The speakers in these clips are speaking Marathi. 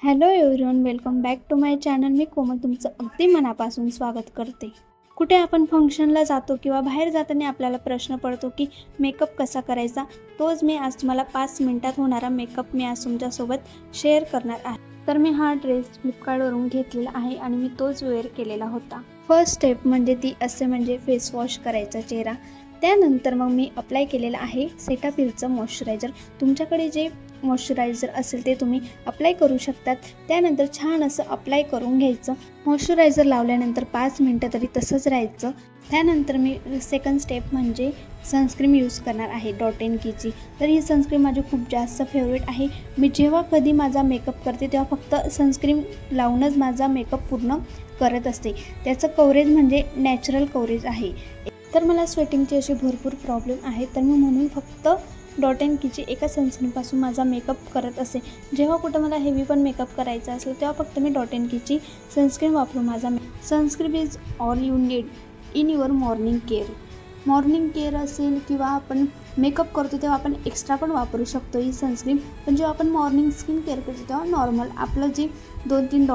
Hello everyone, welcome back to my channel. मी कोमल तुमचं अगदी मनापासून स्वागत करते. कुठे आपण फंक्शनला जातो किंवा बाहेर जाताना आपल्याला प्रश्न पडतो की मेकअप कसा करायचा. तोच मी आज तुम्हाला 5 मिनिटात होणारा मेकअप मी आज तुमच्यासोबत शेअर करणार आहे. तर मी हा ड्रेस फ्लिपकार्टवरून घेतलेला आहे आणि मी तोच वेअर केलेला होता. फर्स्ट स्टेप म्हणजे ती असे म्हणजे फेस वॉश करायचा चेहरा. त्यानंतर मग मी अप्लाय केलेलं आहे सेटाफिलचं मॉइश्चरायझर. तुमच्याकडे जे मॉइश्चरायझर असेल ते तुम्ही अप्लाय करू शकतात. त्यानंतर छान असं अप्लाय करून घ्यायचं. मॉइश्चरायझर लावल्यानंतर 5 मिनटं तरी तसंच राहायचं. त्यानंतर मी सेकंड स्टेप म्हणजे सनस्क्रीम यूज करणार आहे डॉट & कीची. तर ही सनस्क्रीम माझी खूप जास्त फेवरेट आहे. मी जेव्हा कधी माझा मेकअप करते तेव्हा फक्त सनस्क्रीम लावूनच माझा मेकअप पूर्ण करत असते. त्याचं कव्हरेज म्हणजे नॅचरल कव्हरेज आहे. तर मला स्वेटिंगची अशी भरपूर प्रॉब्लेम आहे, तर मी म्हणून फक्त डॉट & कीची एका सनस्क्रीमपासून माझा मेकअप करत असे. जेव्हा कुठं मला हेवी पण मेकअप करायचा असेल तेव्हा फक्त मी डॉट & कीची सनस्क्रीम वापरून माझा sunscreen is all you need in your morning care. Morning care असेल किंवा आपण मेकअप करतो तेव्हा आपण एक्स्ट्रा पण वापरू शकतो ही सनस्क्रीम. पण जेव्हा आपण मॉर्निंग स्किन केअर करतो तेव्हा नॉर्मल आपलं जे 2-3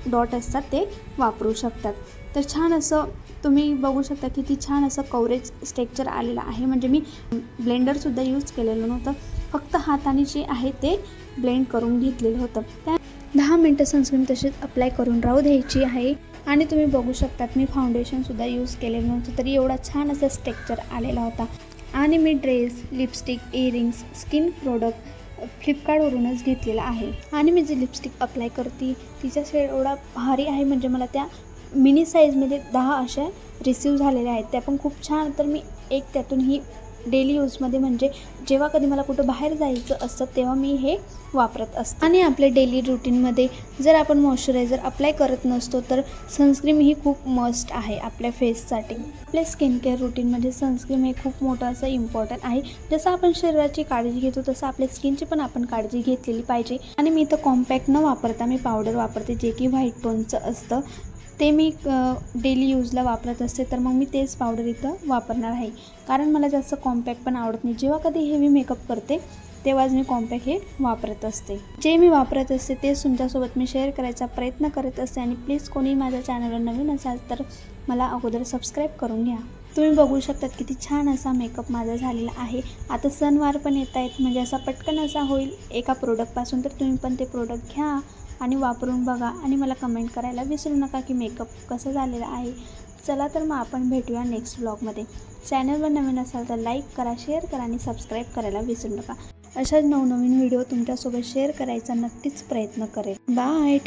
डॉट असतात ते वापरू शकतात. तर छान असं तुम्ही बघू शकता किती छान असं कव्हरेज स्ट्रक्चर आलेलं आहे. म्हणजे मी ब्लेंडरसुद्धा यूज केलेलं नव्हतं, फक्त हाताने जे आहे ते ब्लेंड करून घेतलेलं होतं. त्या 10 मिनटं सनस्क्रीन तशीच अप्लाय करून राहू द्यायची आहे. आणि तुम्ही बघू शकतात मी फाउंडेशनसुद्धा यूज केलेलं नव्हतं, तरी एवढा छान असा स्ट्रक्चर आलेला होता. आणि मी dress, lipstick, earrings, skin product फ्लिपकार्टवरूनच घेतलेला आहे. आणि मी जी लिपस्टिक अप्लाय करते तिचा शेड एवढा भारी आहे, म्हणजे मला त्या मिनी साईजमध्ये 10 अशा रिसीव झालेल्या आहेत. त्या पण खूप छान. तर मी एक त्यातून ही डेली यूजमध्ये म्हणजे जेव्हा कधी मला कुठं बाहेर जायचं असतं तेव्हा मी हे वापरत असते. आणि आपल्या डेली रुटीनमध्ये जर आपण मॉइश्चरायझर अप्लाय करत नसतो तर सनस्क्रीम ही खूप मस्ट आहे आपल्या फेससाठी. आपल्या स्किन केअर रुटीनमध्ये सनस्क्रीम हे खूप मोठं असं इम्पॉर्टंट आहे. जसं आपण शरीराची काळजी घेतो तसं आपल्या स्किनची पण आपण काळजी घेतलेली पाहिजे. आणि मी इथं कॉम्पॅक्ट न वापरता मी पावडर वापरते, जे की व्हाईट टोनचं असतं. ते मी डेली यूजला वापरत असते, तर मग मी तेच पावडर इथं वापरणार आहे. कारण मला जास्त कॉम्पॅक्ट पण आवडत नाही. जेव्हा कधी हेवी मेकअप करते तेव्हाच मी कॉम्पॅक्ट हे वापरत असते. जे मी वापरत असते तेच तुमच्यासोबत मी शेअर करायचा प्रयत्न करत असते. आणि प्लीज कोणी माझ्या चॅनलवर नवीन असाल तर मला अगोदर सबस्क्राईब करून घ्या. तुम्ही बघू शकतात किती छान असा मेकअप माझा झालेला आहे. आता सणवार पण येत आहेत, म्हणजे असा पटकन असा होईल एका प्रोडक्टपासून. तर तुम्ही पण ते प्रोडक्ट घ्या आणि वापरून बघा आणि मला कमेंट करायला विसरू नका की मेकअप कसं झालेलं आहे. चला तर मग आपण भेटूया नेक्स्ट व्लॉगमध्ये. चॅनलवर नवीन असाल तर लाईक करा, शेअर करा आणि सबस्क्राईब करायला विसरू नका. अशाच नवनवीन व्हिडिओ तुमच्यासोबत शेअर करायचा नक्कीच प्रयत्न करेन. बाय.